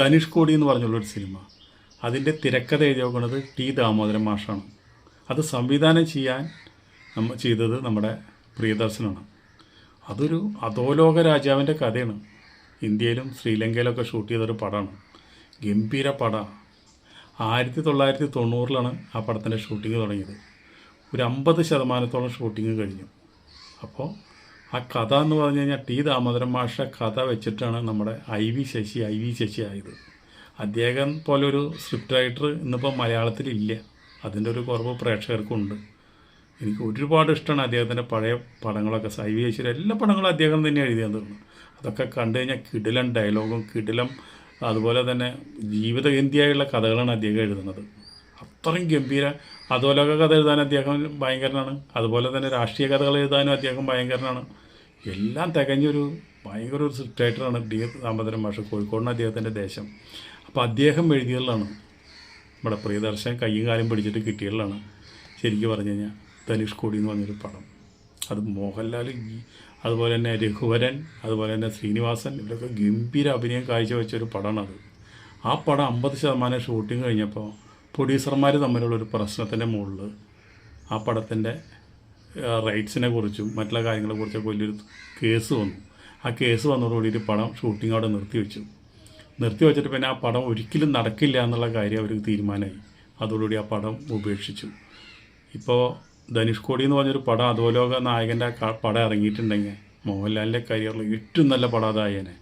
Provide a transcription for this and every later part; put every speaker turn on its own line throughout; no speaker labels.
ധനുഷ്കോടി എന്ന് പറഞ്ഞുള്ളൊരു സിനിമ. അതിൻ്റെ തിരക്കഥ എഴുതിയത് ടി ദാമോദരൻ മാഷാണ്. അത് സംവിധാനം ചെയ്തത് നമ്മുടെ പ്രിയദർശനാണ്. അതൊരു അധോലോക രാജാവിൻ്റെ കഥയാണ്. ഇന്ത്യയിലും ശ്രീലങ്കയിലൊക്കെ ഷൂട്ട് ചെയ്തൊരു പടമാണ്. ഗംഭീര പടമാണ്. 1990 ആ പടത്തിൻ്റെ ഷൂട്ടിങ് തുടങ്ങിയത്. ഒരു 50% ഷൂട്ടിങ് കഴിഞ്ഞു. അപ്പോൾ ആ കഥ എന്ന് പറഞ്ഞു കഴിഞ്ഞാൽ ടി ദാമോദരൻ മാഷ കഥ വെച്ചിട്ടാണ് നമ്മുടെ ഐ വി ശശി ആയത്. അദ്ദേഹം പോലൊരു സ്ക്രിപ്റ്റ് റൈറ്റർ ഇന്നിപ്പോൾ മലയാളത്തിലില്ല. അതിൻ്റെ ഒരു കുറവ് പ്രേക്ഷകർക്കുണ്ട്. എനിക്ക് ഒരുപാട് ഇഷ്ടമാണ് അദ്ദേഹത്തിൻ്റെ പഴയ പടങ്ങളൊക്കെ. ഐ വി ശശിയുടെ എല്ലാ പടങ്ങളും അദ്ദേഹം തന്നെ എഴുതിയെന്ന് തോന്നുന്നു. അതൊക്കെ കണ്ടു കഴിഞ്ഞാൽ കിടിലം ഡയലോഗും കിടിലം, അതുപോലെ തന്നെ ജീവിതഗന്ധിയായുള്ള കഥകളാണ് അദ്ദേഹം എഴുതുന്നത്. അത്രയും ഗംഭീര അധോലോക കഥ എഴുതാൻ അദ്ദേഹം ഭയങ്കരനാണ്. അതുപോലെ തന്നെ രാഷ്ട്രീയ കഥകൾ എഴുതാനും അദ്ദേഹം ഭയങ്കരനാണ്. എല്ലാം തികഞ്ഞൊരു ഭയങ്കര ഒരു സ്ക്രിപ്റ്റ് റൈറ്ററാണ് ടി ദാമോദരൻ മാഷ്. കോഴിക്കോടിന് അദ്ദേഹത്തിൻ്റെ ദേശം. അപ്പോൾ അദ്ദേഹം എഴുതിയതാണ് നമ്മുടെ പ്രിയദർശൻ കയ്യും കാലും പിടിച്ചിട്ട് കിട്ടിയതാണ് ശരിക്കും പറഞ്ഞു കഴിഞ്ഞാൽ ധനുഷ്കോടി എന്ന് പറഞ്ഞൊരു പടം. അത് മോഹൻലാൽ, അതുപോലെ തന്നെ രഘുവരൻ, അതുപോലെ തന്നെ ശ്രീനിവാസൻ, ഇവരൊക്കെ ഗംഭീര അഭിനയം കാഴ്ചവെച്ചൊരു പടമാണത്. ആ പടം 50% ഷൂട്ടിങ് കഴിഞ്ഞപ്പോൾ പ്രൊഡ്യൂസർമാർ തമ്മിലുള്ളൊരു പ്രശ്നത്തിൻ്റെ മുകളിൽ ആ പടത്തിൻ്റെ റൈറ്റ്സിനെ കുറിച്ചും മറ്റുള്ള കാര്യങ്ങളെക്കുറിച്ചൊക്കെ വലിയൊരു കേസ് വന്നു. ആ കേസ് വന്നതോടുകൂടിയിട്ട് പടം ഷൂട്ടിംഗ് അവിടെ നിർത്തി വെച്ചിട്ട് പിന്നെ ആ പടം ഒരിക്കലും നടക്കില്ല എന്നുള്ള കാര്യം അവർക്ക് തീരുമാനമായി. അതോടുകൂടി ആ പടം ഉപേക്ഷിച്ചു. ഇപ്പോൾ ധനുഷ്കോടി എന്ന് പറഞ്ഞൊരു പടം അധോലോക നായകൻ്റെ പടം ഇറങ്ങിയിട്ടുണ്ടെങ്കിൽ മോഹൻലാലിൻ്റെ കരിയറിൽ ഏറ്റവും നല്ല പടം അതായേനെ.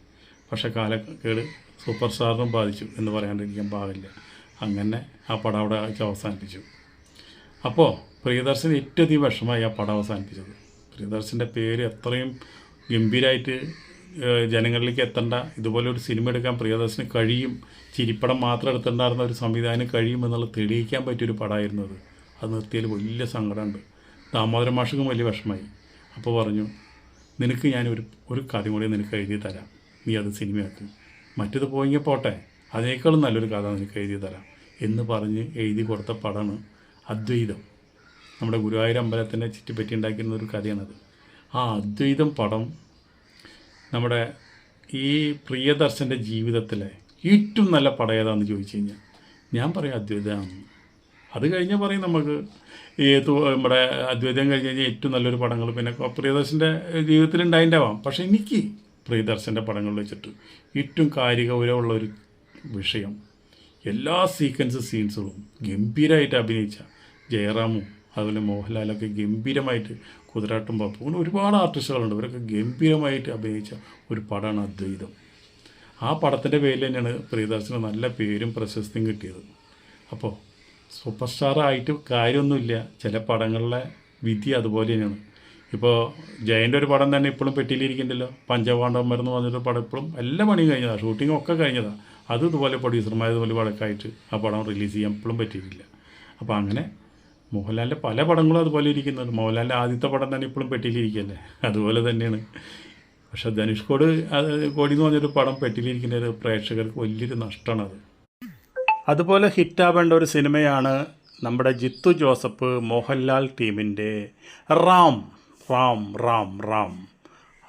പക്ഷേ കാലക്കേട് സൂപ്പർ സ്റ്റാറിനും ബാധിച്ചു എന്ന് പറയാണ്ടിരിക്കാൻ പാടില്ല. അങ്ങനെ ആ പടം അവിടെ അവസാനിപ്പിച്ചു. അപ്പോൾ പ്രിയദർശൻ ഏറ്റവും അധികം വിഷമമായി ആ പടം അവസാനിപ്പിച്ചത്. പ്രിയദർശൻ്റെ പേര് എത്രയും ഗംഭീരമായിട്ട് ജനങ്ങളിലേക്ക് എത്തേണ്ട ഇതുപോലൊരു സിനിമ എടുക്കാൻ പ്രിയദർശന് കഴിയും, ചിരിപ്പടം മാത്രം എടുത്തിട്ടുണ്ടായിരുന്ന ഒരു സംവിധാനം കഴിയും എന്നുള്ളത് തെളിയിക്കാൻ പറ്റിയൊരു പടമായിരുന്നു അത്. അത് നിർത്തിയതിൽ വലിയ സങ്കടമുണ്ട്. ദാമോദരൻ മാഷക്കും വലിയ വിഷമമായി. അപ്പോൾ പറഞ്ഞു, നിനക്ക് ഞാൻ ഒരു കഥ കൂടി നിനക്ക് എഴുതി തരാം, നീ അത് സിനിമയാക്ക്. മറ്റത് പോയെങ്കിൽ പോട്ടെ, അതിനേക്കാളും നല്ലൊരു കഥ നിനക്ക് എഴുതി തരാം എന്ന് പറഞ്ഞ് എഴുതി കൊടുത്ത പടമാണ് അദ്വൈതം. നമ്മുടെ ഗുരുവായൂർ അമ്പലത്തിനെ ചുറ്റിപ്പറ്റി ഉണ്ടാക്കിയിരുന്ന ഒരു കഥയാണത്. ആ അദ്വൈതം പടം നമ്മുടെ ഈ പ്രിയദർശൻ്റെ ജീവിതത്തിലെ ഏറ്റവും നല്ല പടം ഏതാണെന്ന് ചോദിച്ചു കഴിഞ്ഞാൽ ഞാൻ പറയും അദ്വൈതമാണ്. അത് കഴിഞ്ഞാൽ പറയും നമുക്ക് നമ്മുടെ അദ്വൈതം കഴിഞ്ഞ് കഴിഞ്ഞാൽ ഏറ്റവും നല്ലൊരു പടങ്ങൾ പിന്നെ പ്രിയദർശൻ്റെ ജീവിതത്തിലുണ്ടായിട്ടാവാം. പക്ഷേ എനിക്ക് പ്രിയദർശൻ്റെ പടങ്ങളിൽ വെച്ചിട്ട് ഏറ്റവും കാരികൗരവമുള്ളൊരു വിഷയം, എല്ലാ സീൻസുകളും ഗംഭീരമായിട്ട് അഭിനയിച്ച ജയറാമും അതുപോലെ മോഹൻലാലൊക്കെ ഗംഭീരമായിട്ട്, കുതിരാട്ടും പപ്പു, അങ്ങനെ ഒരുപാട് ആർട്ടിസ്റ്റുകളുണ്ട്. ഇവരൊക്കെ ഗംഭീരമായിട്ട് അഭിനയിച്ച ഒരു പടമാണ് അദ്വൈതം. ആ പടത്തിൻ്റെ പേരിൽ തന്നെയാണ് പ്രിയദർശന് നല്ല പേരും പ്രശസ്തിയും കിട്ടിയത്. അപ്പോൾ സൂപ്പർ സ്റ്റാറായിട്ട് കാര്യമൊന്നുമില്ല, ചില പടങ്ങളിലെ വിധി അതുപോലെ തന്നെയാണ്. ഇപ്പോൾ ജയൻ്റെ ഒരു പടം തന്നെ ഇപ്പോഴും പെട്ടിയിലിരിക്കുന്നുണ്ടല്ലോ, പഞ്ചപാണ്ഡവന്മാർ എന്ന് പറഞ്ഞൊരു പടം ഇപ്പോഴും എല്ലാ പണിയും കഴിഞ്ഞതാണ്, ഷൂട്ടിങ്ങും ഒക്കെ കഴിഞ്ഞതാണ്. അത് ഇതുപോലെ പ്രൊഡ്യൂസർമാർ ഇതുപോലെ വഴക്കായിട്ട് ആ പടം റിലീസ് ചെയ്യാൻ ഇപ്പോഴും പറ്റിയിട്ടില്ല. അപ്പോൾ അങ്ങനെ മോഹൻലാലിൻ്റെ പല പടങ്ങളും അതുപോലെ ഇരിക്കുന്നുണ്ട്. മോഹൻലാലിൻ്റെ ആദ്യത്തെ പടം തന്നെ ഇപ്പോഴും പെട്ടിയിലിരിക്കുകയല്ലേ, അതുപോലെ തന്നെയാണ്. പക്ഷേ ധനുഷ്കോടി എന്ന് പറഞ്ഞൊരു പടം പെട്ടിയിലിരിക്കുന്നത് പ്രേക്ഷകർക്ക് വലിയൊരു നഷ്ടമാണത്. അതുപോലെ ഹിറ്റാവേണ്ട ഒരു സിനിമയാണ് നമ്മുടെ ജിത്തു ജോസഫ് മോഹൻലാൽ ടീമിൻ്റെ റാം.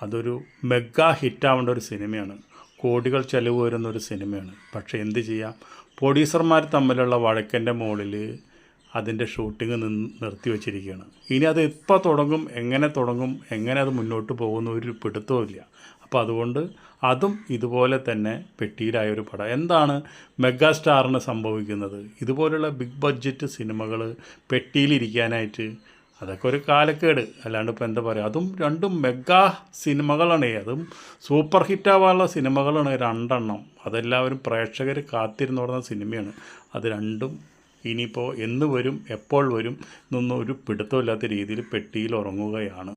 അതൊരു മെഗാ ഹിറ്റാവേണ്ട ഒരു സിനിമയാണ്. കോടികൾ ചെലവ് വരുന്ന ഒരു സിനിമയാണ്. പക്ഷേ എന്ത് ചെയ്യാം, പ്രൊഡ്യൂസർമാർ തമ്മിലുള്ള വഴക്കിൻ്റെ മുകളിൽ അതിൻ്റെ ഷൂട്ടിങ് നിർത്തിവെച്ചിരിക്കുകയാണ്. ഇനി അത് എപ്പോൾ തുടങ്ങും, എങ്ങനെ അത് മുന്നോട്ട് പോകുന്ന ഒരു പിടുത്തവുമില്ല. അപ്പോൾ അതുകൊണ്ട് അതും ഇതുപോലെ തന്നെ പെട്ടിയിലായൊരു പടം. എന്താണ് മെഗാ സ്റ്റാറിന് സംഭവിക്കുന്നത്? ഇതുപോലുള്ള ബിഗ് ബഡ്ജറ്റ് സിനിമകൾ പെട്ടിയിലിരിക്കാനായിട്ട് അതൊക്കെ ഒരു കാലക്കേട്, അല്ലാണ്ട് ഇപ്പോൾ എന്താ പറയുക. അതും രണ്ടും മെഗാ സിനിമകളാണ്, അതും സൂപ്പർ ഹിറ്റാവാനുള്ള സിനിമകളാണ് രണ്ടെണ്ണം. അതെല്ലാവരും പ്രേക്ഷകർ കാത്തിരുന്നോടുന്ന സിനിമയാണ്. അത് രണ്ടും ഇനിയിപ്പോൾ എന്ന് വരും, എപ്പോൾ വരും എന്നൊന്നും ഒരു പിടുത്തമില്ലാത്ത രീതിയിൽ പെട്ടിയിൽ ഉറങ്ങുകയാണ്.